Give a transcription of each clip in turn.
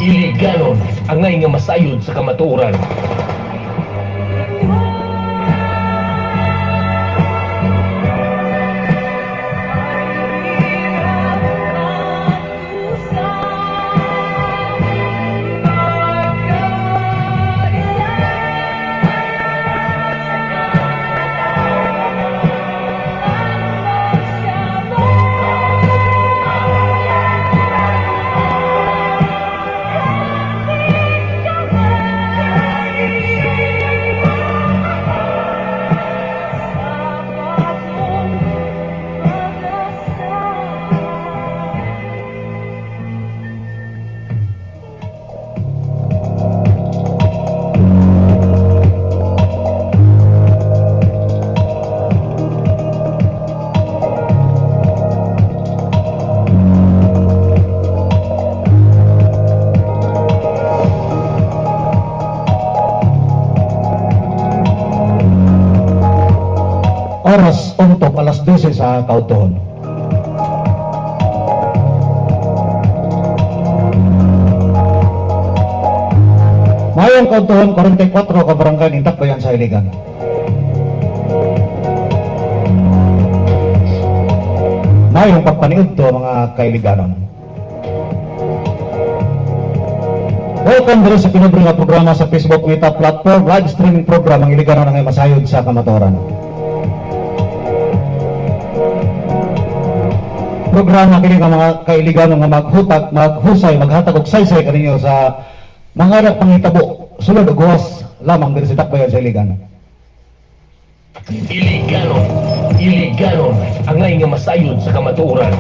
Iliganon angay nga masayod sa kamatuoran. Oras untuk alas 12 sa Kautuhon. Mayong Kautuhon 44 ka barangay ng Dakbayan sa Iligan. Mayong pagpaniud to mga kailiganon. Welcome dito sa pinubring nga programa sa Facebook Meta Platform, live streaming program ang Iliganon ang masayod sa kamatuoran. Programa kini nga mga kailiganon nga maghutag, maghusay, maghatag og saysay kaninyo sa mga pangitabo sulod og gawas lamang diri sa Dakbayan sa Iligan. Iliganon angay nga masayod sa kamatuoran.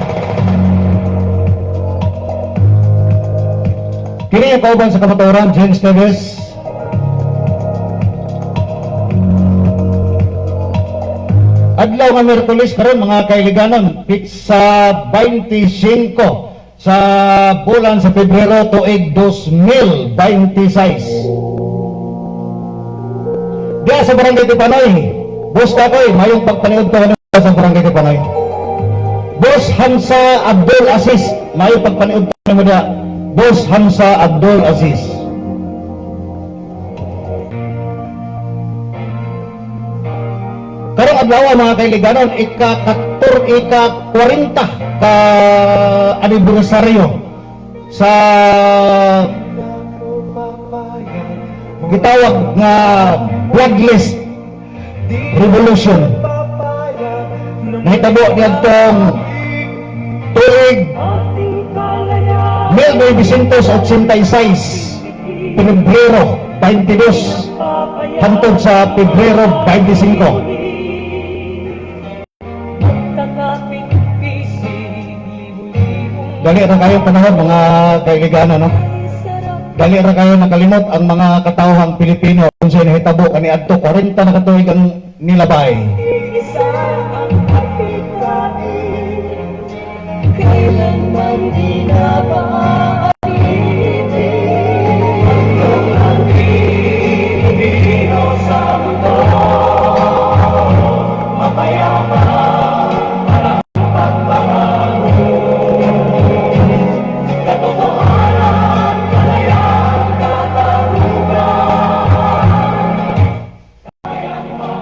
Kini ang kauban sa kamatuoran, James Teves. Adlaw nga Miyerkules karon mga kailiganon, sa 25 sa bulan sa Pebrero tuig 2026. Diya sa Barangay Tipanoy, Boss Kakoy, mayong pagpaniod ko sa Barangay Tipanoy. Boss Hamza Abdul Aziz, mayong pagpaniod ko diya. Boss Hamza Abdul Aziz. Karong adlaw mga kailiganon, ika-40 ka anibersaryo sa gitawag nga Bloodless Revolution. Nahitabo niyadtong tuig 1986, Pebrero 22 hangtod sa Pebrero 25. Dali ra kayo panahon mga kailiganon, no? Dali ra kayo nakalimot ang mga katawhang Pilipino kung sino nahitabo kani adto 40 na katuig ang nilabay. Kailanman di na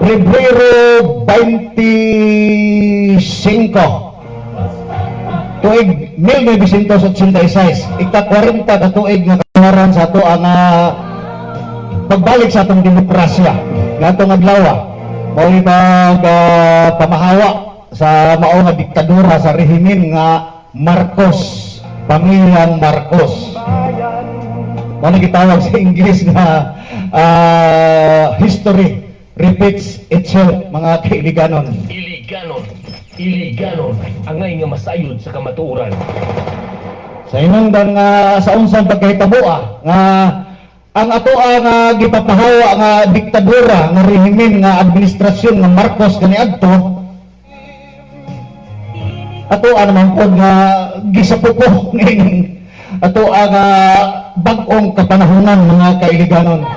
Pebrero 25 tuig 1986, ika-40 ka tuig nga kanaran sa ato ang pagbalik sa atong demokrasya nga atong adlaw. Mao pamahawa sa mao nga diktadura sa rehimen nga Marcos, pamilyang Marcos. Mao gitawag sa English nga history repeats itself mga kailiganon. Iliganon angay nga masayod sa kamatuoran. Sa hinungdan nga sa unsang pagkahitabo nga ang ato nga gipapahawa nga diktadura nga rehimen nga administrasyon nga Marcos kaniadto, ato naman pod nga gisapuko ning ato nga bag-ong kapanahonan mga kailiganon.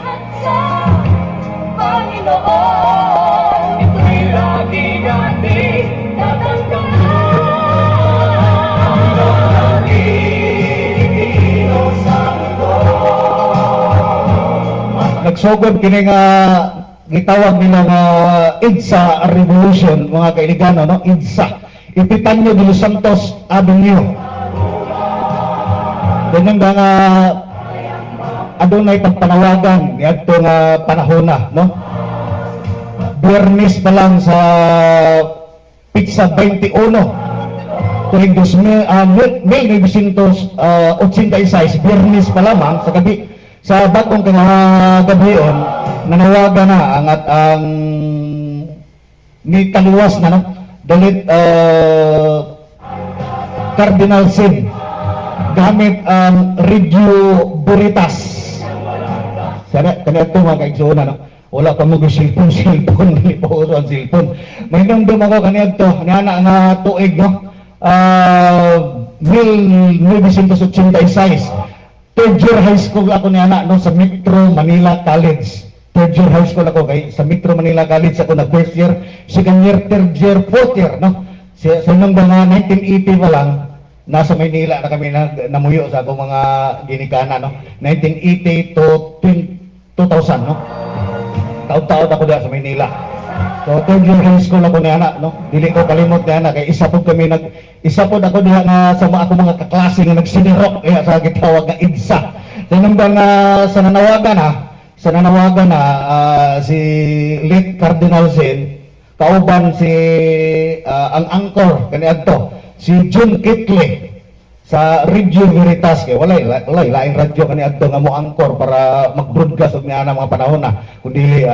nagsugod kini nga gitawag nila nga EDSA Revolution, mga kailigano, no? EDSA, Epifanio de los Santos Avenue. Ganyan nga nga adunay pagpanawagan niadto nga panahon na, no? Biyernes pa lang sa Pizza 21 tuwing 1986, Biyernes pa lamang sa gabi, sa bagong gabion, nanawagan na ang ni taliwas na, no? Dalit Cardinal Sin gamit ang Radio Veritas. Sana ito mga kaigsuuna, no? Wala pa mo cellphone, hindi pa uso ang cellphone. May nandun ako kanina ito, nana nga tuig, no? 1986. Third year high school ako ni anak, no? Sa Metro Manila College. Third year high school ako sa Metro Manila College ako na first year, second year, third year, fourth year, no? Sa nung mga 1980 pa lang, nasa Maynila na kami namuyo sa akong mga ginikana, no? 1980 to 2000, no? Taon-taon ako diha sa Maynila. So third year high school ako ni anak, no? Dili ko kalimot ni anak kay isa pod ako diha nga sa ako mga kaklase nga nagsinirok kaya sa gitawag nga EDSA. So nung sa nanawagan na si late Cardinal Sin, kauban si ang anchor kaniadto si John Kitley sa Radio Veritas, kay walay laing radyo kaniadto nga mo angkor para mag-broadcast og niana mga panahon na kundi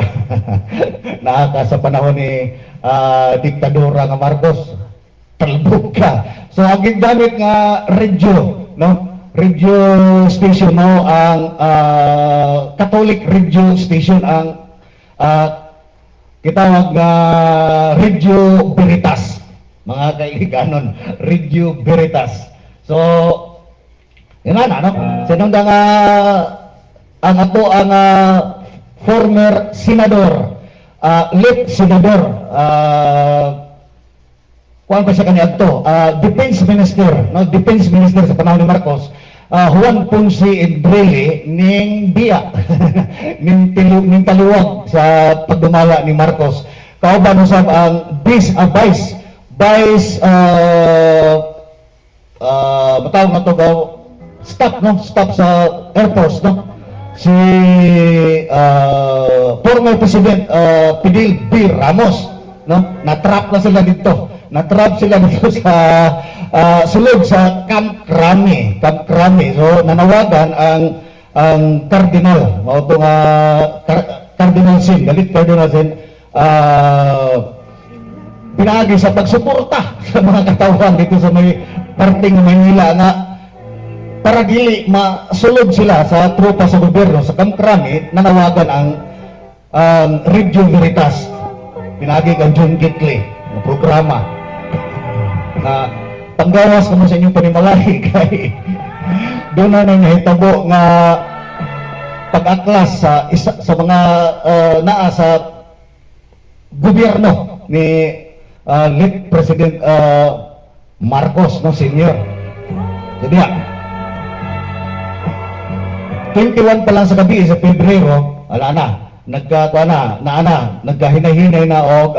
naaka sa panahon ni diktadora nga Marcos talbog ka. So ang gingamit nga radio, no? Radio station, no? Ang Catholic radio station ang kitawag nga Radio Veritas, mga kaibiganon, Radio Veritas. So, yun na, no? Sinong nga ang ato ang former senador, late senador, kuwan pa siya kanya ato, defense minister, no? Defense minister sa panahon ni Marcos, Juan Ponce Enrile ning biya ning taliwag sa pagdumala ni Marcos. Kauban usab ang vice matawag na to ba staff sa Air Force, no? Si former President Fidel B. Ramos, no? Natrap sila dito sa sulod sa Camp Crame. So nanawagan ang Cardinal, mao to nga Cardinal Sin, galit Cardinal Sin, pinagi sa pagsuporta sa mga katawan dito sa may parting Manila nga para dili masulod sila sa tropa sa gobyerno sa Camp Crame. Nanawagan ang Radio Veritas, pinagi kang John Kitley ng programa na panggawas kamo sa inyong panimalay kay doon na nahitabo nga pag-aklas sa mga naa sa gobyerno ni late President Marcos, no, senior. Jadi 21 pa lang sa gabi sa Pebrero, nagkahinay-hinay na og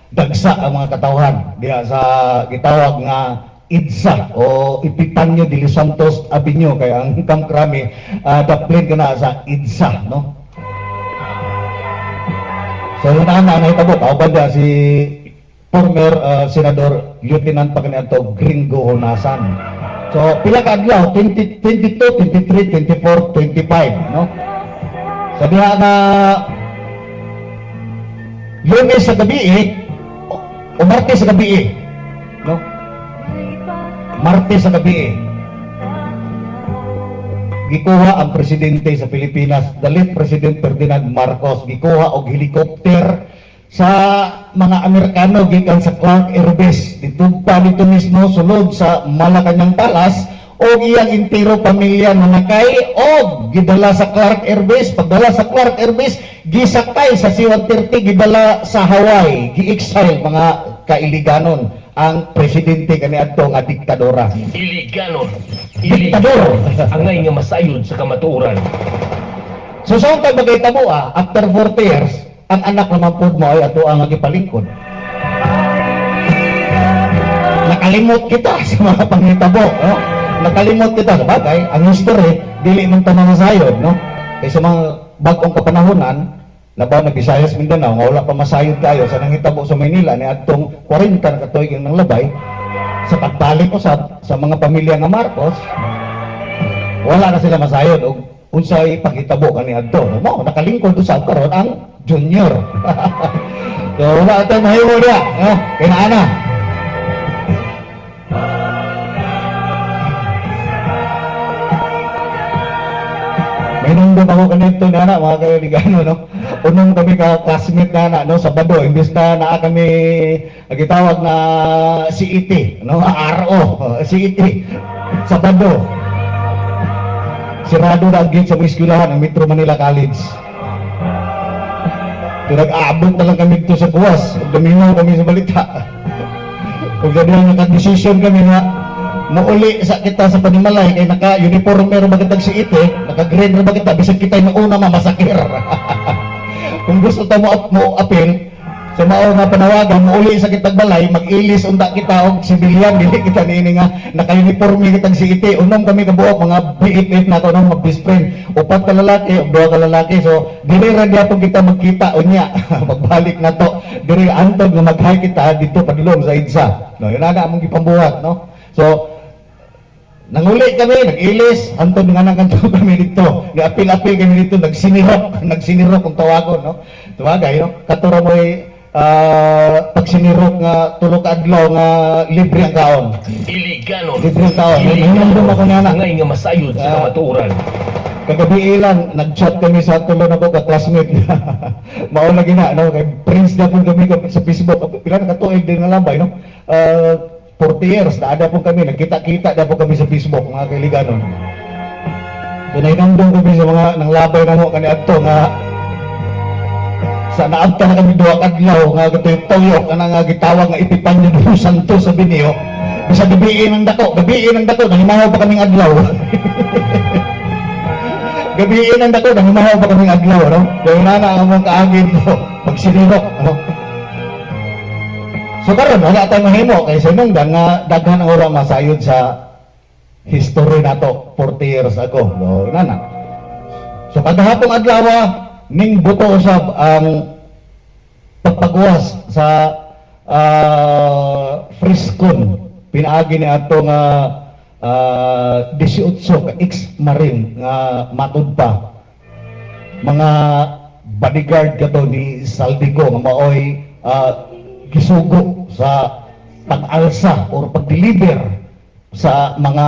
dagsa ang mga katawhan diha sa gitawag nga EDSA o Epifanio de los Santos Avenue, kay ang Camp Crame daplin kana sa EDSA, no? So nahitabo kauban dia si former Senador Lieutenant pa kaniadto Gringo Honasan. So pila ka adlaw, 22, 23, 24, 25, no? Sa diha na Lunes sa gabi o Martes sa gabi, no? Martes sa gabi, gikuha ang presidente sa Pilipinas, the late President Ferdinand Marcos, gikuha og helicopter sa mga Amerikano gikan sa Clark Air Base dito mismo sulod sa Malacañang Palace, og iyang intero pamilya nanakay og gidala sa Clark Air Base. Pagdala sa Clark Air Base, gisakay sa C-130 gidala sa Hawaii, gi-exile mga kailiganon ang presidente kaniadto nga diktadora. Iliganon. Diktador. Angay nga masayod sa kamatuoran. So sa untag magkahitabo after 40 years, ang anak naman po mo ay ato ang nagipalingkod. Nakalimot kita sa mga panghitabo, no? Nakalimot kita sa bagay, ang history, dili man tanong masayod, no? Kaya sa mga bagong kapanahonan, labaw na Visayas, Mindanao, nga wala pa masayod kayo sa nanghitabo sa Maynila, ni atong 40 na katuig ng labay, sa pagbalik ko sa mga pamilya nga Marcos, wala na sila masayod o unsay paghitabo kani adto. Mo nakalingkod usab karon ang junior. So wala ta mahimo dia, kaya ana. May nungdon ako kanito na na mga kaibigan, no? Unong kami ka classmate na no, sa Bado, imbis na naa kami gitawag na CET, no? RO, CET sa Bado. Sirado na ang gate sa mga eskwelahan ng Metro Manila College. Nag-aabot na lang kami dito sa buwas. Daminaw kami sa balita. Kung sabi lang naka-decision kami na mauli sa kita sa Panimalay kay naka-uniform meron magandang si Ite, naka-grade na maganda, bisag kita yung una mamasakir. Kung gusto ta mo appeal, sa mao nga panawagan, mauli sa kitag balay, mag-ilis unta kita og sibilyan, dili kita niini nga naka-uniform kitag si Ite. Unong kami kabuok mga BFF na to, mga best friend. Upat ka lalaki, o duha ka lalaki. So, dili ra gyapon kita magkita unya. Magbalik na to. Dili antog nga mag-hi kita dito padulong sa EDSA. No, yun na among gipambuhat, no? So, nanguli kami, nag-ilis, antod nga nang kami dito. Ni-apil-apil kami dito, nagsinirok kung tawagon, no? Tawagay, no? Katura mo pagsinirok nga tulog adlaw nga libre ang kaon. Iliganon. Libre ang kaon. Hinandun ako niya na. Angay nga masayod sa kamatuoran. Kagabi ilang, nag-chat kami sa tulo na ko ka-classmate. Mao lagi na, no? Kay Prince na po kami sa Facebook. Pila na katuig din nga lambay, no? 40 years, naada po kami, nagkita-kita na po kami sa Facebook, mga kailiganon. Hinandun kami sa mga nang labay na mo kaniadto nga sa naabta na kami duha kadlaw nga gatoy toyo kana nga gitawag nga Epifanio de los Santos sa Binio. Bisa gabiin ang dako, nahimahaw pa kaming adlaw. Gabiin ang dako, nahimahaw pa kaming adlaw, no? Kaya na ang among kaagid to, pagsinirok, no? So karon wala tayong mahimo kay sinungdan nga daghan ang ora masayod sa history nato 40 years ago. No, nana. So kada hapong adlaw ning buto usab ang pagpagawas sa Friscon pinaagi ni ato nga 18 ka ex-marine nga matud pa mga bodyguard kato ni Saldico nga maoy gisugo sa pag-alsa or pag-deliver sa mga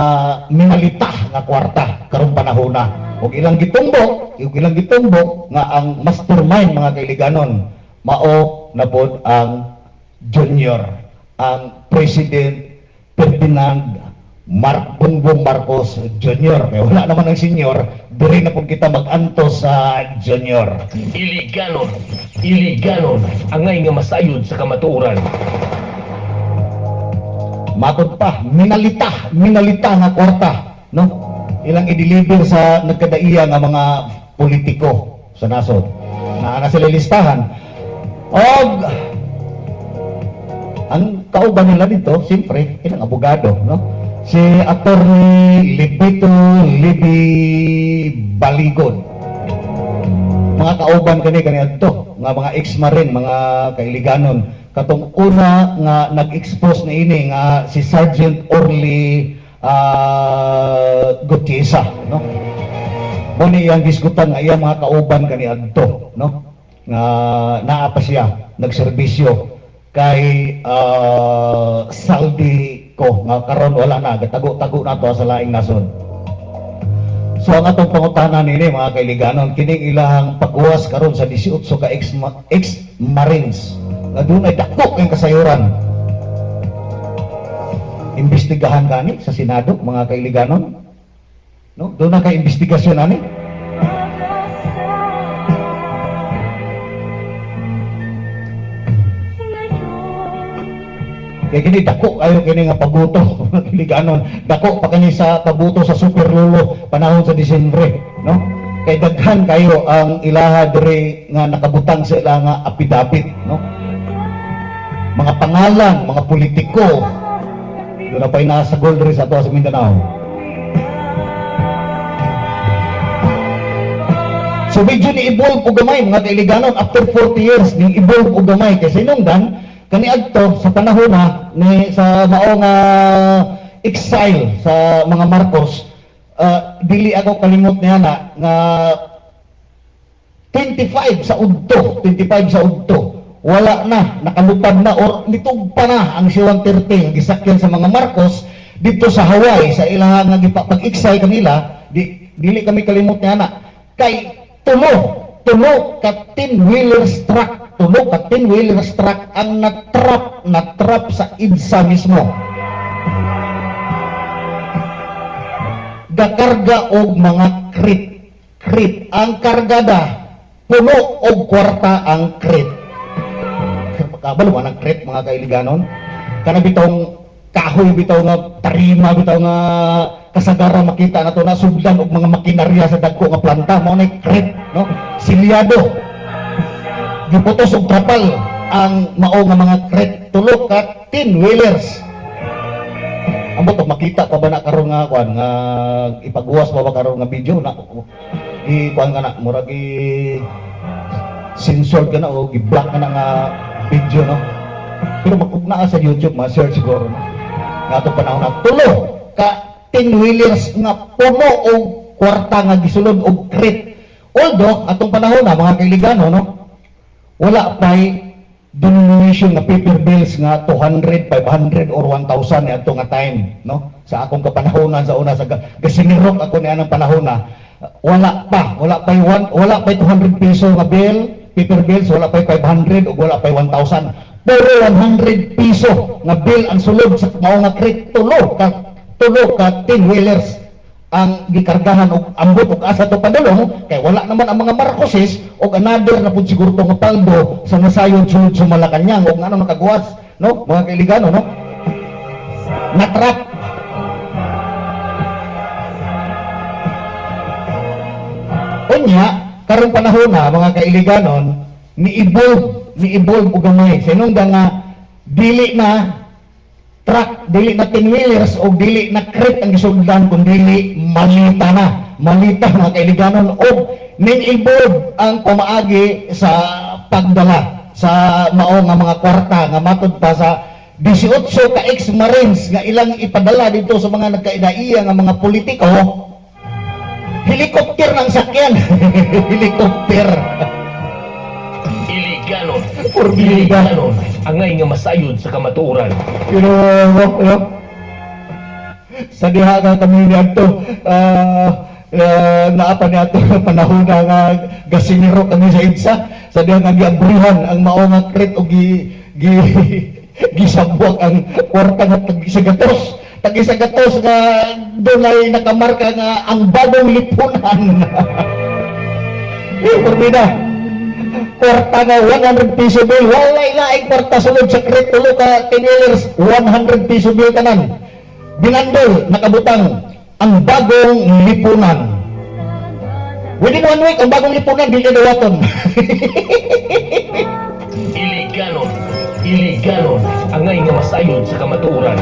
minalita nga kwarta karong panahona. Ug ilang gitumbo nga ang mastermind mga kailiganon mao na pod ang junior, ang President Ferdinand Bongbong Marcos Jr. Kaya wala naman ang senior, diri na po kita mag-antos sa junior. Iliganon, angay nga masayod sa kamatuoran. Matod pa, minalita nga kwarta, no? Ilang i-deliver sa nagkadaiya nga mga politiko sa nasod. Na sila listahan. Og ang kauban nila dito, siyempre, ilang abogado, no? Si Attorney Libito Libby Baligon. Mga kauban kani adto, nga mga ex-marine, mga kailiganon. Katong una nga nag-expose na ini nga si Sergeant Orly Gutiesa, no? Muna iyang diskutan nga iyang mga kauban kani adto, no? Nga naa pa siya nagserbisyo kay Saldi ko nga karon wala na gatago-tago na to sa laing nasod. So ang atong pangutanan nini mga kailiganon kining ilahang pagwas karon sa 18 ka ex-marines nga dunay dako ang kasayuran. Imbestigahan kani sa Senado mga kailiganon, no? Doon na kay investigasyon ani. Kaya kini dako ayo kini nga pabuto mga kailiganon, dako pa kini sa pabuto sa Super Lolo panahon sa Disyembre, no? kay daghan kayo ang ilaha diri nga nakabutang sa ila nga apidapit, no? Mga pangalan, mga politiko, doon na pa'y nasagol diri sa ato sa Mindanao. So medyo ni-evolve o gamay, mga kailiganon, after 40 years, ni-evolve o gamay. Kasi sinungdan, kaniadto sa panahon na, ni, sa maong exile sa mga Marcos, dili ako kalimot niya na, nga 25 sa udto, wala na, nakalupad na, or nitog pa na ang C-130, gisakyan sa mga Marcos, dito sa Hawaii, sa ilang nga pag-exile kanila, dili kami kalimot niya na, kay tulo ka 10-wheelers truck ang natrap sa EDSA mismo. Gakarga og mga krit. Ang kargada, puno og kwarta ang krit. Kabalo ang krit, mga kailiganon. Kana bitong kahoy, bitaw nga tarima, bitaw nga kasagara makita na to na sugdan og mga makinarya sa dagko nga planta, mo na krit, no? Silyado. Giputos og trapal ang mao nga mga krit, tulo ka 10-wheelers. Ambot makita pa ba na karon nga kuan nga ipaghuwas pa ba karon nga video na kuan ka na murag censored ka na o i-block ka na nga video, no? Pero magugna sa YouTube, ma-search siguro, no? Nga itong panahon na tulo ka 10-wheelers nga puno o kwarta nga gisulod o krit. Although, atong panahon na, mga kailigano, no? Wala pa'y denomination nga paper bills nga 200, 500, or 1,000 na ito nga time, no? Sa akong kapanahonan sa una, sa gasinirok ako niya ng panahon na, wala pa'y 200 peso nga bill, paper bills, wala pa'y 500 o wala pa'y 1,000. Pero 100 piso nga bill ang sulod sa mao nga krit, tulo ka 10-wheelers ang gikargahan og ambot og asa to padulong, kay wala naman ang mga Marcoses og another na pud siguro to nga paldo sa nasayon sulod sa Malacañang og ngano nakagawas, no, mga kailigano, no? Natrap. Unya karong panahon na, mga kailiganon, ni-evolve o gamay. Sinungga nga, dili na truck, dili na 10-wheelers o dili na krit ang gisugdan, kung dili malita na. Malita, mga kailiganon, o nin-evolve ang pamaagi sa pagdala sa mao nga mga kwarta nga matud pa sa 18 ka ex-marines nga ilang ipadala dito sa mga nagkaidaiya nga mga politiko. Helicopter ng sakyan. Helicopter. Iliganon ang ngay nga masayod sa kamatuoran. You know, sa diha nga kami niadto, naapa niadto panahon nga gasiniro kami sa EDSA, sa diha nga giabrihan ang mao nga krit o gisabwag ang kwarta nga tag-isagatos nga dunay nakamarka nga ang bagong lipunan. Porbida, kwarta nga 100 piso bill, walay laing kwarta sulod sa krit, tulo ka 10-wheelers, 100 piso bill kanan. Binandol, nakabutang ang bagong lipunan. Within 1 week, ang bagong lipunan, di ka dawaton. Iliganon ang ngay nga masayod sa kamatuoran.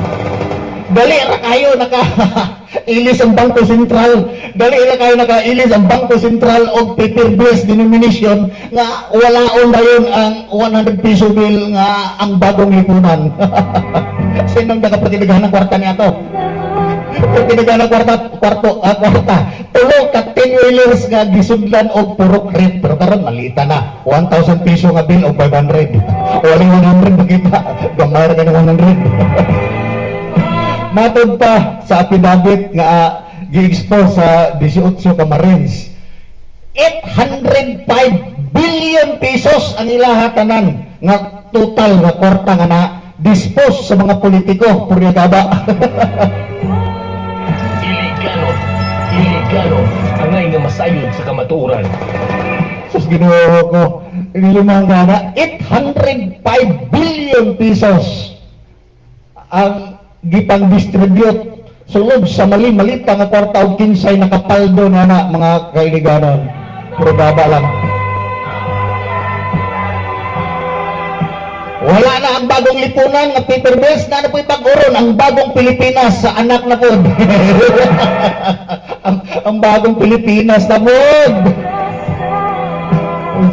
Dali ra kayo naka-ilis ang Bangko Sentral. Dali ra kayo naka-ilis ang Bangko Sentral og paper-based denomination nga walaon dayon ang 100 piso bill nga ang bagong lipunan. Sinong nagapatidigahan ng kwarta niya to? Patidigahan ng kwarta. Tulo ka 10-wheelers nga gisudlan og puro krit. Pero karon malita na. 1,000 piso nga bill og 500. Waling 100 makita. Gamay ra ka ng 100. Matod pa sa affidavit nga gi-expose sa 18 ka Marines, 805 billion pesos ang ilaha tanan nga total nga kwarta nga na dispose sa mga politiko purya gaba. Iliganon ang ngay nga masayod sa kamatuoran. Sus Ginoo ko, limang gana 805 billion pesos ang gipang-distribute sulod sa mali-malita nga kwarta og kinsay nakapaldo na mga kailiganon. Puro baba lang. Wala na ang bagong lipunan ng paper bills na po ipag-uron ang bagong Pilipinas sa anak na po. ang bagong Pilipinas na po.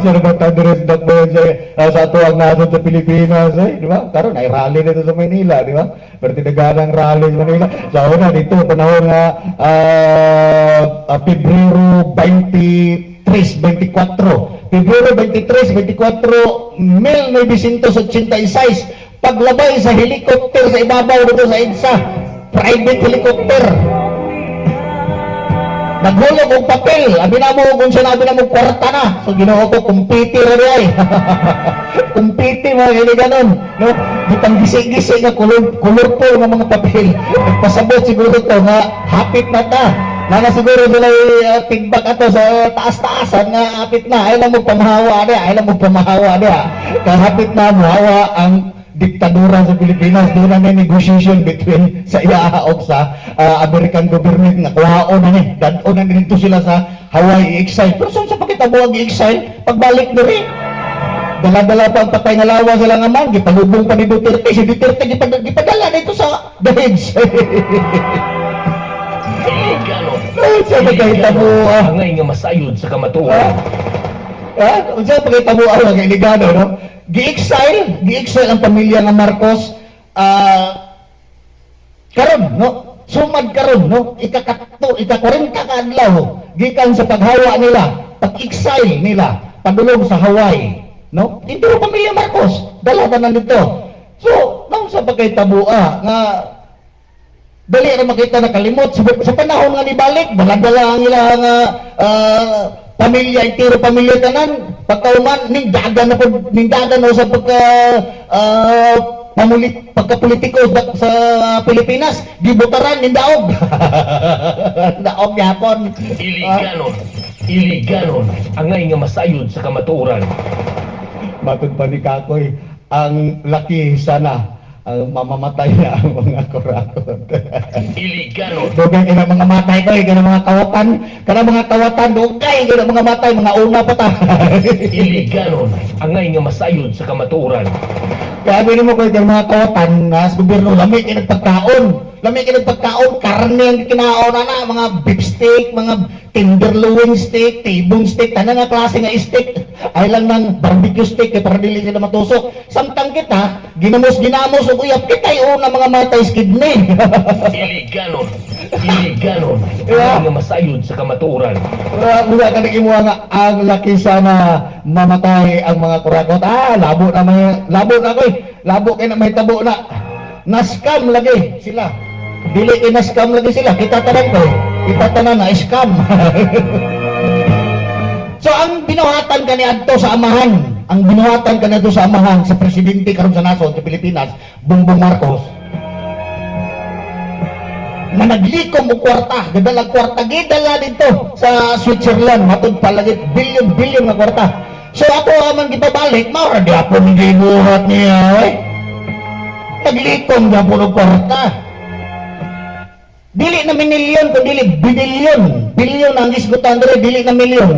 Sir ba tadres na po sa ato ang nasun sa Pilipinas, di ba? Karon ay rally nito sa Manila, di ba? Pero tinaganang rally sa Manila. Sa una dito, panahon nga Pebrero 23, 24. Pebrero 23, 24, 1986, paglabay sa helicopter sa ibabaw dito sa EDSA, private helicopter. Naghulog og papel, abi na mo kung sinabi na mo kwarta na. So ginoo ko kumpiti ra di ay. Kumpiti mo gini ganon, no? Butang gisig-gisig nga colorful nga mga papel. Nagpasabot siguro to nga hapit na ta. Nana siguro sila feedback ato sa taas-taasan nga hapit na. Ay lang mo pamahawa dia, ay lang mo pamahawa dia. Kaya hapit na mahawa ang diktadura sa Pilipinas. Doon na may negotiation between sa iya o sa American government nga kuhaon na ni. Dadon na nito sila sa Hawaii i-exile. Pero saan sa pakita mo ang i-exile? Pagbalik na rin. Dala-dala pa ang patay na lawa sila nga man. Gipalubong pa ni Duterte. Si Duterte gipadala dito sa Dahig. Saan pakita mo Angay nga masayod sa kamatuoran. Saan pakita mo ang iligano, no? Gi-exile ang pamilya ng Marcos karon, no? Sumad karon, no? Ika-40 ka adlaw gikan sa paghawa nila, pag-exile nila padulong sa Hawaii, no? Dito ang pamilya Marcos, dala na dito. So, nang sa pagkaitabua nga dali ra makita na kalimot sa panahon nga nibalik, dala-dala ang ilang pamilya, itiro pamilya tanan, pagkauman ning dagan na sa pagkapolitiko sa Pilipinas, gibutaran ning daog. Daog yapon. Iliganon, angay nga masayod sa kamatuoran. Matod pa ni Kakoy, ang laki sana ang mamamatay na ang mga kurakot. Iliganon. Dugay kina mga matay ko, kina mga kawatan, dugay kina mga matay, mga una pa ta. Iliganon, angay nga masayod sa kamatuoran. Kaya abinin mo ko yung mga kawatan nga sa gobyerno, lamig kinagpagkaon, karne ang kinaon na, mga beef steak, mga tenderloin steak, tibong steak, tanan nga klase nga steak, ay lang ng barbecue steak, kaya para dili sila matusok. Samtang kita, ginamos, o uyap, kita yung una mga matay kidney. Iliganon, angay nga masayod sa kamatuoran. Wala ka nakimuha nga, ang laki sana mamatay ang mga kurakot. Labo kayo na may tabo na. Na-scam lagi sila. Dili kayo na-scam lagi sila. Kita tanan na scam. So, ang binuhatan ka ni Adto sa amahan, sa presidente karon sa nason, sa Pilipinas, Bongbong Marcos, na naglikom og kwarta, gidala dito sa Switzerland, matod palagi billion na kwarta. So ako man gipabalik, mao di ako gibuhat niya, naglikom gyapon og kwarta. Dili na milyon kundi billion ang isgutan diri, dili na milyon.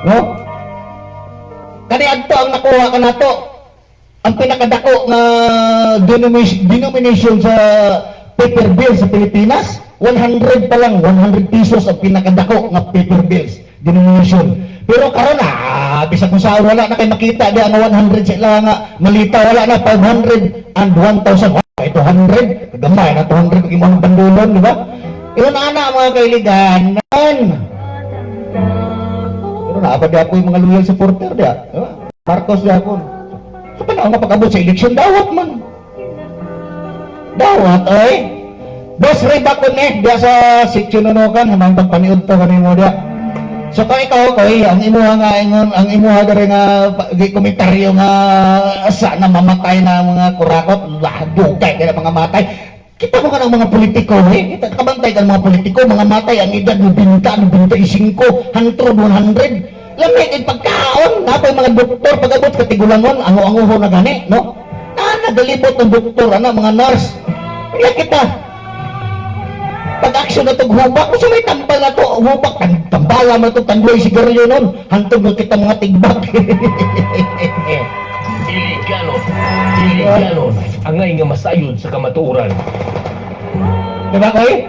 No? Kani adto ang nakuha kanato, ang pinakadako nga denomination sa paper bills sa Pilipinas, 100 pa lang, 100 pesos ang pinakadako nga paper bills denomination. Pero karon bisag kung saan wala na kay makita di ang 100 sila nga malita, wala na 500 and 1,000. Ito 100, gamay na 200 kay mga bandulon, di ba? Iyon ana mga kailiganan. Pero naapa di ako yung mga loyal supporter di Marcos di ako. So panahon nga pag-abot sa eleksyon, dawat man. Dawat, ay. Boss Ray Bakon diya sa section nunukan, hamang pagpaniod to kanimo diya. So kung ikaw, ang imuha gari nga komentaryo nga asa na mamatay na mga kurakot, dugay kaya mga matay. Kita mo ka ng mga politiko, kita kabantay ka ng mga politiko, mga matay, ang edad 95, 100, lamig pagkaon, napay mga doktor, pag-abot katigulangon, ango-ango na gani, no? Nagalibot ng doktor, mga nurse. Kaya kita, pag-aksyon na itong hubak, kung may tambal na ito, hubak, tambala mo itong tanduay sigarilyo nun, hantog na kita mga tigbak. Dili ganon ang ngay nga masayod sa kamatuoran. Diba koy?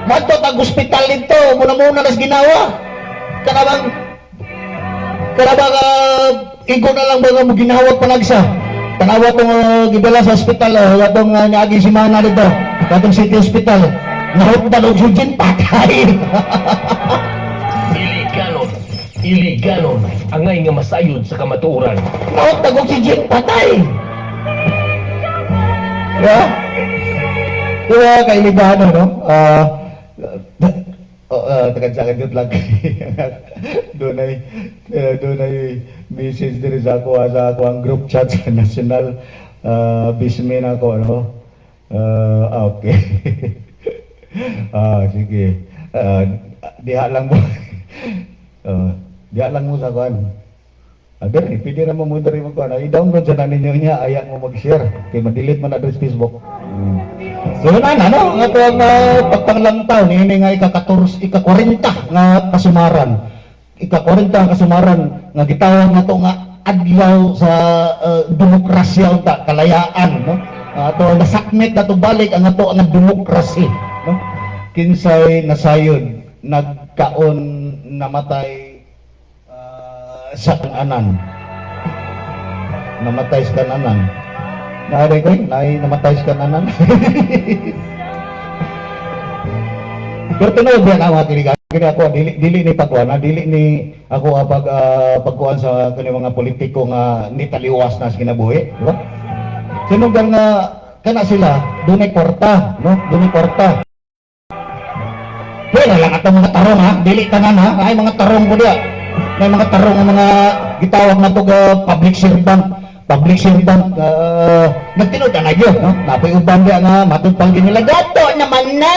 Matot ang ospital nito, muna-muna nas ginawa. Karabang igo na lang ba mo ginawag panagsa. Tanawa itong gidala sa ospital, itong niaging simana dito, itong city hospital. Nahukdan o Eugene, patay. Dili ganon ang ngay nga masayod sa kamatuoran. Nahukdan o Eugene, patay. Diba? Diba, kailigahan, no? Takan sa akin, good luck. Doon ay message din sa ako ang group chat sa national. Bismin ako, no? Okay. Sige. Diha lang mo. Diha lang mo sa kuan. Dere, pwede na mo dari mo kuan. I-download sa ninyo niya, ayak mo mag-share. Kaya ma-delete man na sa Facebook. So yun na, no? Nga ito ang pagpanglantaw, ini nga ika-40 nga kasumaran. Ika-40 ang kasumaran nga gitawag nga ito nga adlaw sa demokrasya unta, kalayaan, no? Ato nasakmit na ito balik ang ito ang demokrasy, no? Kinsay nasayod, nagkaon, namatay sa kananan. Namatay sa kananan. Naari ko, namatay sa kananan. Pero tinuod yan ang mga kinigan. Kini ako, dili ni pagkuhan, dili ni ako pagkuhan sa kanyang mga politiko nga nitaliwas na sa kinabuhi. Diba? Sinugang nga, kana sila, dunay porta, no? Dunay porta. Pwede lang atong mga tarong, ha? Dili tanan, ha? Ay, mga tarong ko diya. May mga tarong ang mga gitawag na ito public servant. Public servant, nagtinod ka na yun, no? Napoy uban diya nga, matupang din nila, gato naman na!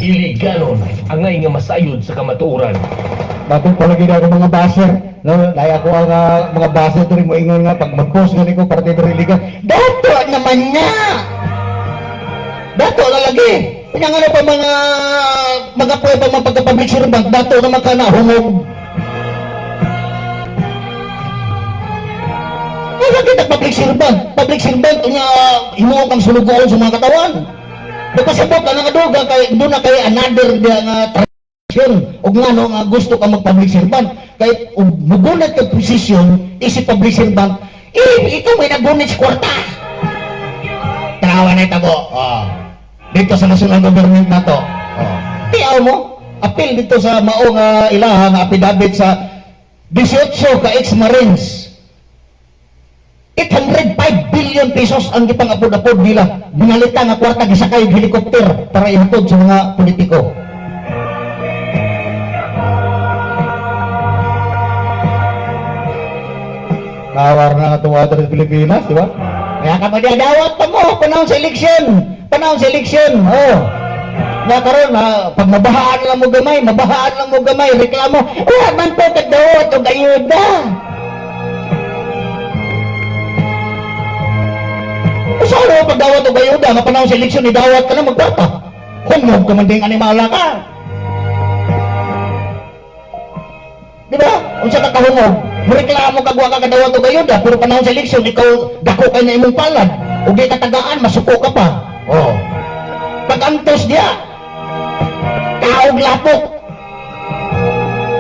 Dili ganon ang ngay nga masayod sa kamatuoran. Bakit palagi na ako mga baser, no? Dahil ako ang mga baser ito rin mo ingon nga, pag mag-post ganun ko, parte ito rin liga, dato naman niya! Dato na lagi! Pinangano pa mga pwede mga pagka-public servant, dato naman ka na, humog. Ay, lagi na public servant, niya, himuog ang sulugoon sa mga katawan. Napasabot ka na nga doon, doon na kayo another tradisyon, o nga no, nga gusto ka mag-public servant, kahit mugunat ka posisyon, isip public servant, ikaw may nagunit sa kwarta. Tanawa na itago, dito sa national government na to. Tiyaw mo, apil dito sa maong ilahang affidavit sa 18 ka ex-marines. 805 billion pesos ang gipang-apod-apod nila. Binalita nga kwarta gisakay og helicopter para ihatod sa mga politiko. Nawar na nga tuwa sa Pilipinas, di ba? Kaya ka madadawat pa mo, panahon sa eleksyon. Panahon sa eleksyon, nga karon pag mabahaan lang mo gamay, reklamo, man po kadawat og ayuda. Saan mo pagdawat o gayuda, mapanahon sa eleksyon, idawat ka na magkwarta. Humog ka man din animala ka. Diba? Kung sa kakahumog, mareklamo ka ka kadawat o gayuda, pero panahon sa eleksyon, ikaw dako kayo na imong palad. O di katagaan, masuko ka pa. Pag-antos diya, kaog lapok.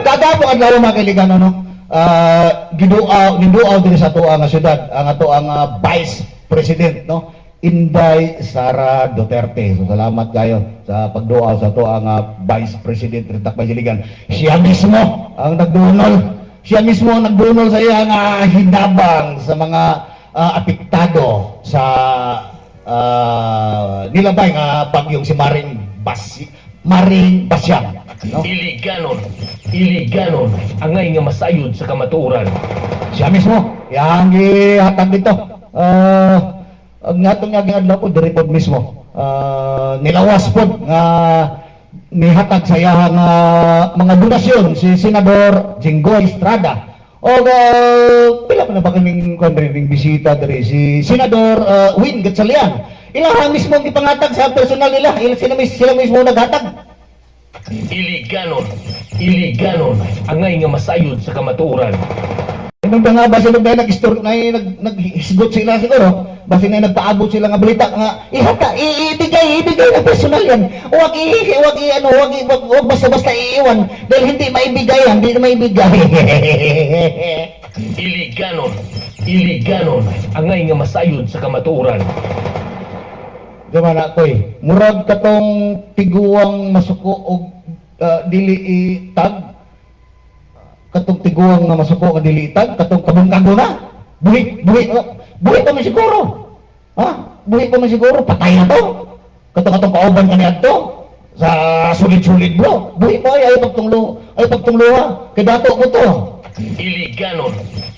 Kagapo ang laro mga kaibigan, giduaw din sa ato ang syudad, ang ato ang Vice President, no? Inday Sara Duterte. So, salamat kayo sa pagduaw sa ato ang Vice President Ritak Basiligan. Siya mismo ang nagdunol. Siya mismo ang nagdunol sa iyang hinabang sa mga apektado sa nilabay nga bagyong si Maring Basyang. No? Dili ganon ang ngay nga masayod sa kamatuoran. Siya mismo, yang gihatag dito. Ang atong nga adlaw po diri pod mismo. Nilawas pod nga nihatag sa iyang mga donasyon si Senador Jinggoy Estrada O pila pa na ba kaming ring bisita diri si Senador Win Gatchalian. Ila mismo ang ipangatag sa personal nila. Sila mismo naghatag. Iliganon, angay nga masayod sa kamatuoran. Nung nga ba sila nag-hisgot sila siguro, basi na nagpaabot sila nga balita nga, ibigay na personal yan. Huwag basta-basta iiwan, dahil hindi maibigay yan, hindi na maibigay. Iliganon, angay nga masayod sa kamatuoran. Diba na ko murag katong tiguang masuko o dili itag, katong tiguang nga masuko o dili itag, katong kabungkago na, buhi pa man siguro. Buhi pa man siguro, patay na to. Katong kauban ka niya to, sa sulit-sulit bro. Buhi pa ay pagtungluha, kay dato ko to.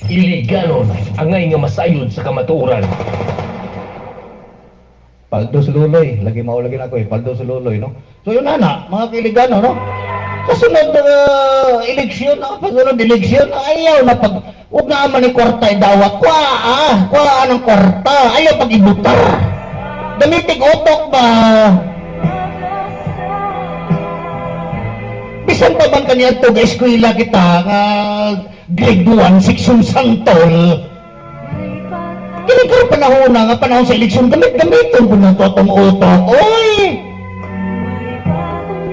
Iliganon, angay nga masayod sa kamatuoran. Paldo sa luloy, lagi maulagin ako paldo sa luloy, no? So yun na, mga kailigano, no? Kasunod eleksyon, pagsunod eleksyon, ayaw na huwag na naman ni kwarta idawat, kwaa ng kwarta, ayaw pag-ibutar. Damitig utok ba? Bisan pa man kaniya ito, eskwela kita, grade 1, section Santol. Kini ka panahon sa eleksyon, gamiton ko na ito itong utok. Oy!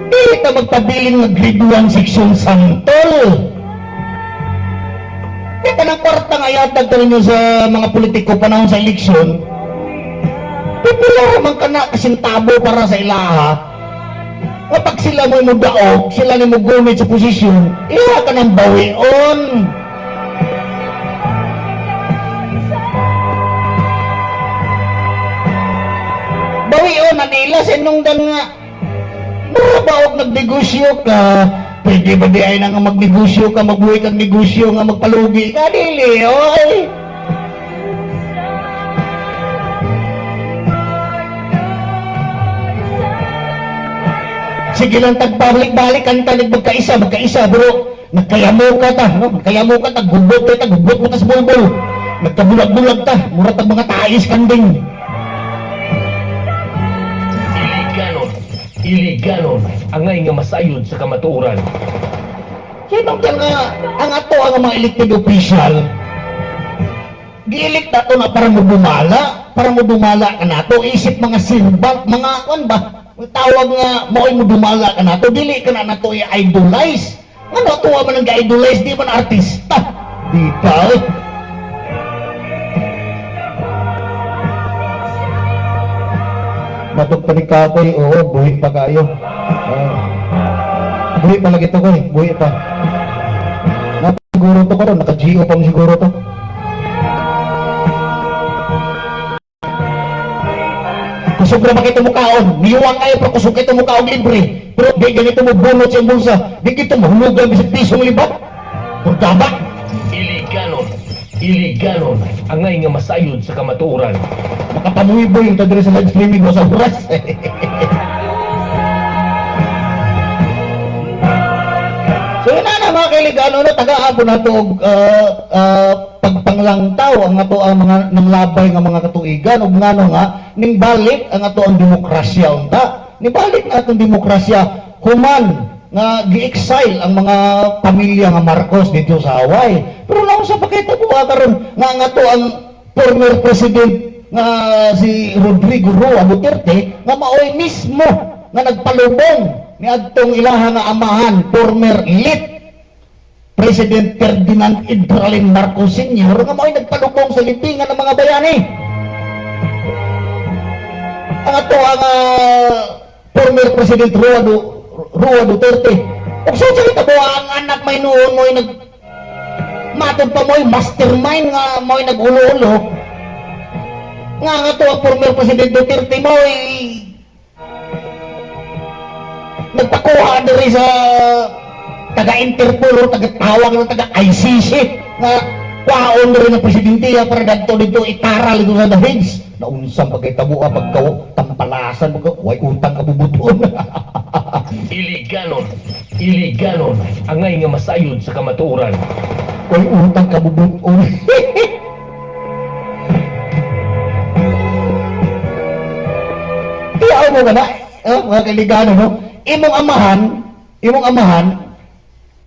Di ka magpabiling ng grade 1 section Santol. Di ka ng kwarta nga yatag ka ninyo sa mga politiko panahon sa eleksyon. Pipila naman ka na kasintabo para sa ilaha. Kapag sila mo daog, sila ni mo gumit sa posisyon, iya ka ng bawion. Bawion na nila sinungdan nga. Mura ba og nagnegosyo ka? Pwede ba di ay na nga magnegosyo ka, magbuhay kang negosyo nga magpalugi ka? Dili, oy! Sige lang tagbalik-balik ang tanig magkaisa, bro. Nagkayamo ka ta, no? Nagkayamo ka ta, gubot mo ta sa bulbul. Nagkabulag-bulag ta, mura tag mga tais kanding. Iliganon, angay nga masayod sa kamatuoran. Sino ka nga, ang ato ang mga elected official, gi-elect nato na para mo dumala ka nato, isip mga simbang, mga kwan ba, tawag nga, mao'y mo dumala ka nato, dili ka na nato i-idolize. Ano ato man ang ga-idolize, di man artista. Di ka, Matog pa ni Kapoy, buhi pa kayo. Buhi pa lagi ito ko buhi pa. Siguro to ko ron, naka-GO pa mo siguro to. Kusog na makita mo kaon, niyuwang kayo pero kusog ito mo kaon libre. Pero di ganito mo bunot sa bulsa, di kita mahulugan bisag pisong libat. Pagdaba. Iliganon, angay nga masayod sa kamatuoran. Makapamuhibo yung tadiri sa live streaming mo sa oras. So yun na mga kailigano, taga-abo na ito pagpanglangtaw ang ato ang mga nanglabay nga mga katuigan ug ngano nga ning balik ang ato ang demokrasya unta. Nibalik na atong demokrasya human nga gi-exile ang mga pamilya nga Marcos dito sa Hawaii. Pero lang sa pakita buha karon nga ato ang former president nga si Rodrigo Roa Duterte nga maoy mismo nga nagpalubong ni adtong ilaha nga amahan former late President Ferdinand Ibrahim Marcos Sr. nga maoy nagpalubong sa libingan ng mga bayani. Ang ato ang former President Roa Duterte. Kung saan sa kita ang anak may noon mo'y matod pa mo'y mastermind nga mo'y nag-ulo-ulo nga to ang former President Duterte mo'y nagpakuha na rin sa taga-Interpol o taga-tawag ng taga-ICC nga kwaon na rin ang presidente para dito itaral ito sa The Hagues na unsang pagkitabuha pagkatampalasan way utang kabubuton. Iliganon, angay nga masayod sa kamatuoran. Uy, utang kabubuton. Iyaw mo ka na, mga kailigano, no? Imong amahan,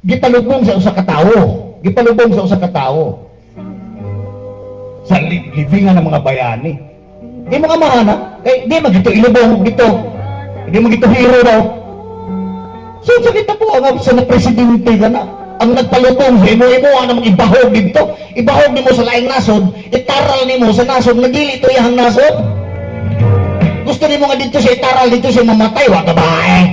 gipalubong sa usa ka tawo. Gipalubong sa usa ka tawo. Sa libingan ng mga bayani. Imong amahan, ha? Eh, di magito ilubong dito. Di magito hero daw. So, sa kita po, ang sa presidente ka na, ang nagpalutong sa imo-imo, ang ibahog dito. Ibahog ni mo sa laing nasod, itaral ni mo sa nasod, nagili ito yung nasod. Gusto ni mo nga dito siya itaral, dito siya mamatay, wag ka ba eh?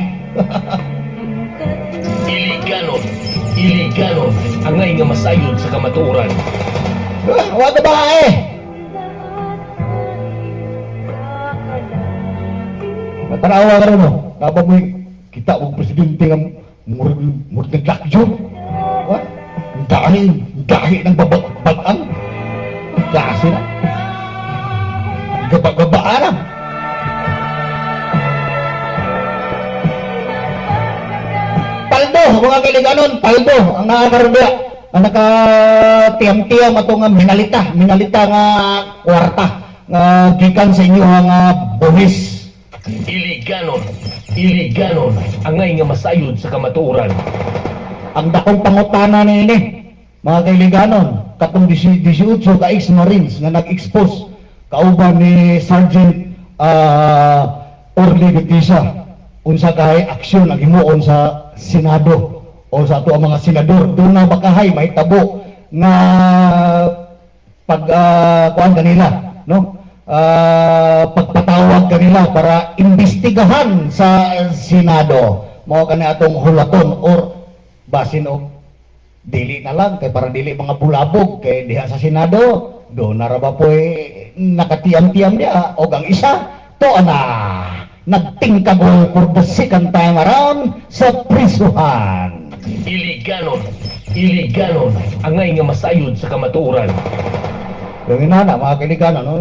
Iliganon, angay nga masayod sa kamatuoran. Wag ka ba eh? Matarawa ka rin mo, kapag mo kita ang presidente ng murag naglakyo. What? Dahi ng babag-bagang. Kasi na. Gaba-gabaan na. Paldo, mga kailanganon, paldo, ang nakakarga, ang nakatiyam-tiyam ato nga minalita nga kwarta, nga gikan sa inyo nga buhis. Iliganon, angay nga masayod sa kamatuoran. Ang dakong pangutana na ini, mga kailanganon, katong 18 ka ex-marines nga nag-expose, kauban ni Sergeant Orly Gutisa, unsa kahay aksyon ang himuon sa Senado o sa ato ang mga senador. Doon na bakahay may tabo nga kuan kanila, no? Pagpatawag kanila para imbestigahan sa Senado. Mao kani atong hulaton or basin og dili na lang kay para dili mga bulabog kay diha sa Senado do na ra ba po nakatiyam-tiyam dia og ang isa to ana nagtingkagol for the second time around sa prisuhan. Iliganon, angay nga masayod sa kamatuoran. Yung inana, mga kailigano, no,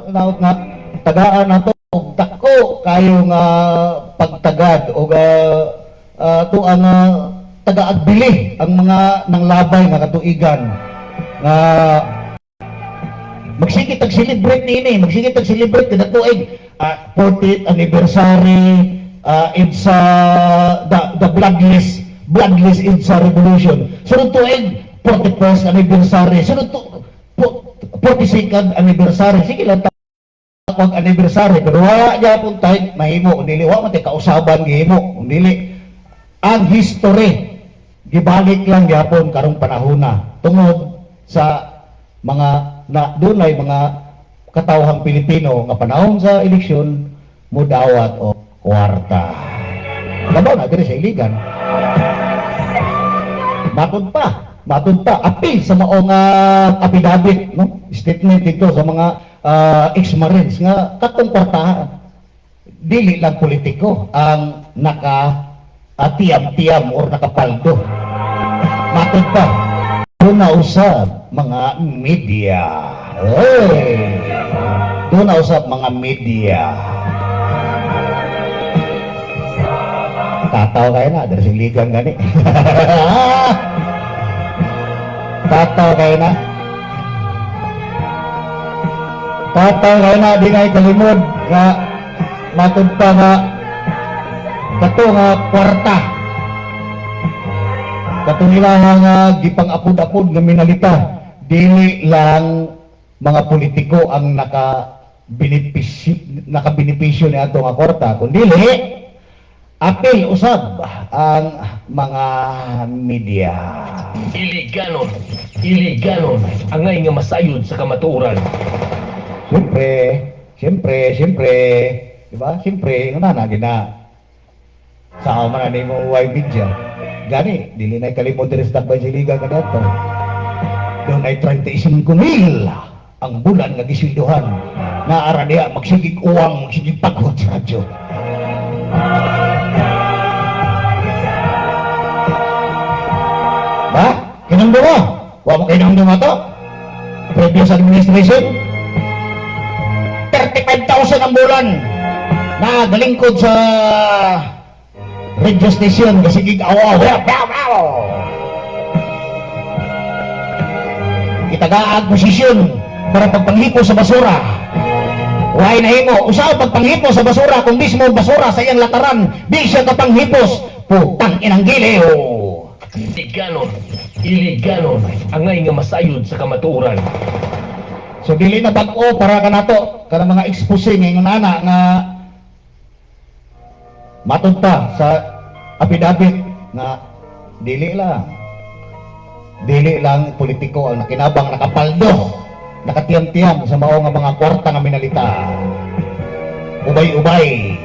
naot nga, tagaan na to, dako kayo nga pagtagad, o to ang tagaagbili, ang mga nanglabay nga katuigan, nga magsigit ag-celebrate nini, magsigit ag-celebrate kada tuig, 40th anniversary, IDSA, the bloodless IDSA revolution. Sunod tuig, 41st anniversary, sunod to, 42nd anniversary. Sige lang pag anniversary, pero wala niya pong tayo mahimo, dili wala man kausaban gihimo, dili ang history gibalik lang gyapon karong panahon na tungod sa mga na dunay mga katawhang Pilipino nga panahon sa eleksyon mudawat o kwarta. Labaw na diri sa iligan. Matun pa apil sa maong affidavit, no? Statement dito sa mga ex-marines nga katong kwartahan dili lang politiko ang tiyam-tiyam or nakapaldo. Matun pa doon na usab mga media. Doon na usab mga media. Tataw kayo na, dahil siligan gani. Tataw kayo na. Tataw kayo na, di nga ikalimod nga matod pa nga kato nga kwarta. Kato nila nga gipang-apod-apod nga minalita. Dili lang mga politiko ang nakabenepisyo ni ato nga kwarta, kundi apil usab ang mga media. Iliganon, angay nga masayod sa kamatuoran. Siyempre, diba? Siyempre, nga gina sa man na mo wide media. Gani, dili na kalimod din sa takbay siliga ka dato. Doon ay 35,000 ang bulan nga gisilduhan na ara diha magsigig uwang, magsigig pagod sa radyo. Ba? Kinamdo mo? Huwag mo kinamdo mo ito? Previous administration? 35,000 ang bulan na galingkod sa radio station kasi gigawa. Itagaag posisyon para pagpanghipo sa basura. Why nahimo? Usaw pagpanghipo sa basura kung mismo basura sa iyang lataran, di siya kapanghipos. Putang inang giliw. Iliganon ang nga masayod sa kamatuoran. So dili na bag-o para kanato kana mga expose ngayon ana nga matud pa sa affidavit nga dili lang politiko ang nakinabang nakapaldo nakatiyam-tiyam sa mao nga mga kwarta nga minalita. Ubay-ubay.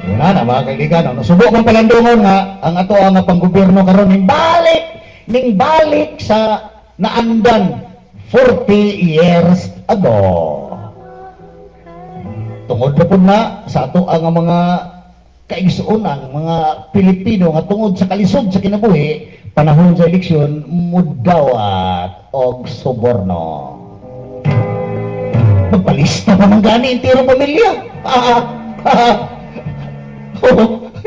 Una na mga kaibigan, nasubo kong palandungon nga ang ato ang panggobyerno karon ning balik sa naandan 40 years ago. Tungod na po na sa ato ang mga kaigsuonan, mga Pilipino nga tungod sa kalisod sa kinabuhi, panahon sa eleksyon, mudawat og suborno. Magpalista pa man gani intero pamilya.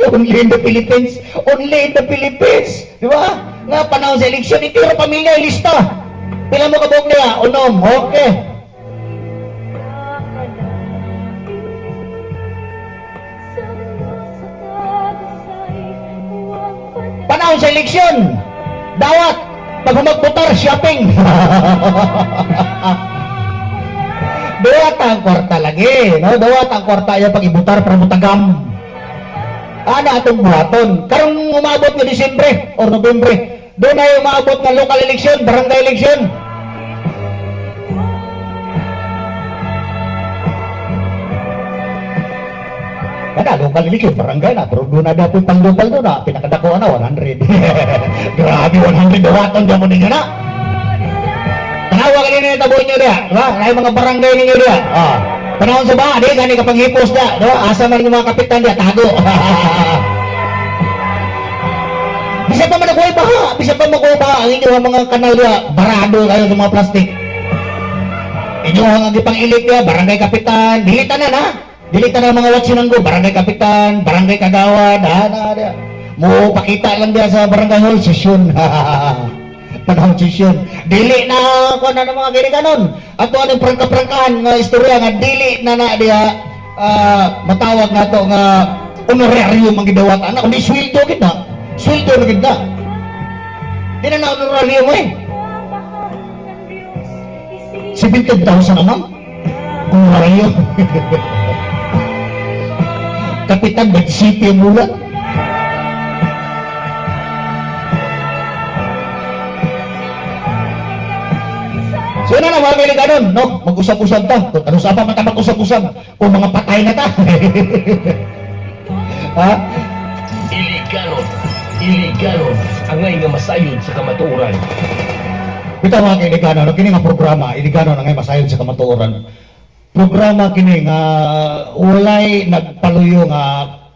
Only in the Philippines. Only in the Philippines. Di ba? Nga panahon sa eleksyon, intero pamilya ilista. Pila mo kabog niya? Unom. Okay. Panahon sa eleksyon, dawat pag magbutar shopping. Dawat ang kwarta lagi, no? Dawat ang kwarta ya pag ibutar para mutagam. Ana atong buhaton. Karong umabot nga Disyembre or Nobyembre, doon ay umabot nga local election, barangay election. Kada local election, barangay na, pero doon na dapat pang-local doon na, pinakadako na, 100. Grabe, 100 dawaton dyan mo ninyo na. Tanawa ka ninyo yung tabuhin nyo diya, diba? Ay mga barangay ninyo diya. Panahon sa ba, di, gani kapang hipos na, diba? Asa man yung mga kapitan diya, tago. Bisa pa manakuhay baha, bisa pa makuhay baha, ang inyo mga kanal diya, barado kayo sa mga plastic. Inyo ang agipang ilik diya, barangay kapitan, dilitan na na. Dilitan na mga watsinanggo, barangay kapitan, barangay kagawad, na. Mo pakita lang diya sa barangay hall, session. Panahon session. Dili na ako na ng mga ginikanon. Ato anong prangka-prangkahan nga istorya nga dili na diya matawag na to nga honorarium ang gidawat. Anak, hindi sweldo kita. Sweldo na kita. Di na honorarium eh. 17,000 naman. Honorarium. Kapitan, ba't city ang mula? So na mga kailangan, no? Mag-usap-usap ta. Kung ano sa pa mata mag-usap-usap, kung mga patay na ta. Ha? Iliganon ang nga masayod sa kamatuoran. Ito mga kailangan, no? Kini nga programa, iliganon ang nga masayod sa kamatuoran. Programa kini nga walay nagpaluyo nga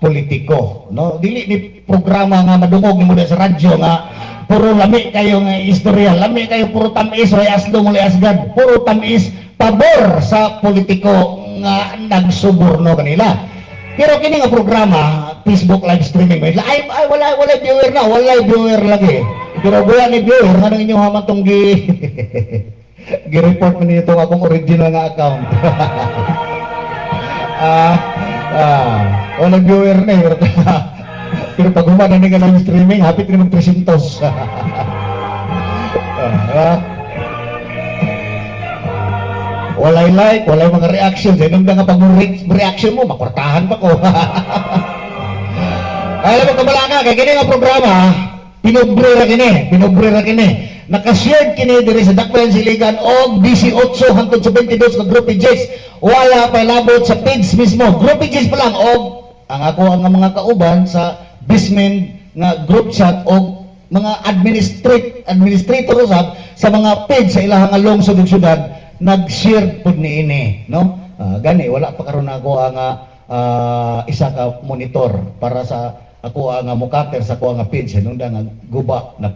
politiko, no? Dili ni programa nga madungog ni mo sa radyo nga puro lami kayo nga istorya, lami kayo puro tamis, way asdo muli asgad, puro tamis pabor sa politiko nga nagsuborno kanila. Pero kini nga programa, Facebook live streaming, ay wala viewer na, wala viewer lagi. Pero buya ni viewer, nga inyong hamatong gi-report mo nito akong original nga account. Wala viewer na eh. Pero pag humana nga ng streaming, hapit ka naman 300. Walay like, walay mga reaction. Ganun nga pag reaction mo, makwartahan pa ko. Alam mo, kabala nga, kaya kini nga programa, pinobre ra kini. Nakashare kini diri sa Dakbayan Siligan og 18 hangtod sa 22 ka group pages. Wala pa labot sa page mismo. Group pages pa lang og ang ako ang mga kauban sa Bismen nga group chat og mga administrator usab sa mga page sa ilahang lungsod ug syudad nag-share pud niini, no? Gani wala pa karon ako ang isa ka monitor para sa ako ang mukater sa ako ang page nung nga guba na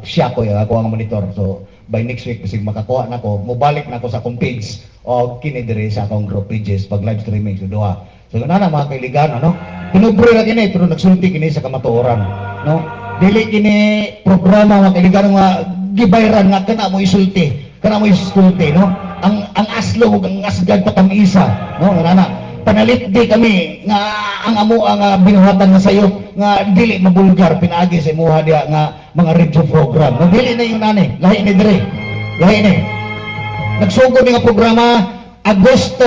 siya ko yung ako ang monitor. So by next week kasi makakuha na ko, mubalik na ako sa akong page o kinidiri sa akong group pages pag live streaming so duha. So na mga kaibigan, no? Pinubre na kini pero nagsulti kini sa kamatuoran, no? Dili kini programa mga kaibigan nga gibayran nga kana mo isulti, no? Ang aslo ug ang asgad pa kami isa, no? Nana, panalit di kami nga ang amo ang binuhatan nga sayo nga dili mabulgar pinaagi sa imuha diha nga mga radio program. No, dili na yung nani, lahi ni dire. Lahi ni. Nagsugod ni nga programa Agosto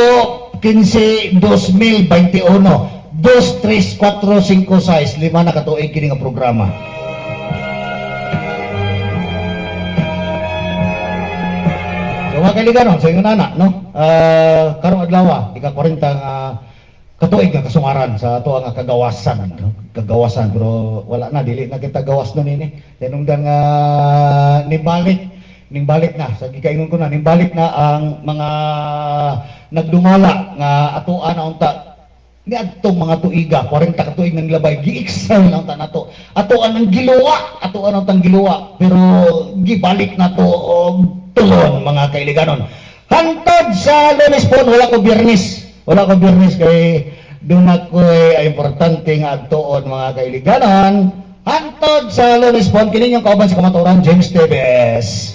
15, 2021. 2, 3, 4, 5, 6, 5 na katuig kini nga programa. So mga kaibigan, sa inyo nana, no? Karong adlaw, ika-40 nga katuig nga kasungaran sa ato nga kagawasan, no? Kagawasan, pero wala na, dili na kita gawas nun ini. Tinungdan nga nimbalik na, sa gikaingon ko na, nimbalik na ang mga nagdumala nga atoan na unta ni adtong mga tuiga 40 ka tuig nang labay gi-excel na unta nato atoan ang giluwa pero gibalik na to og tulon mga kailiganon hantod sa Lunes po wala ko Biyernes kay doon ako'y importante nga adtoon mga kailiganon hantod sa Lunes po kini yung kauban sa kamatuoran James Teves.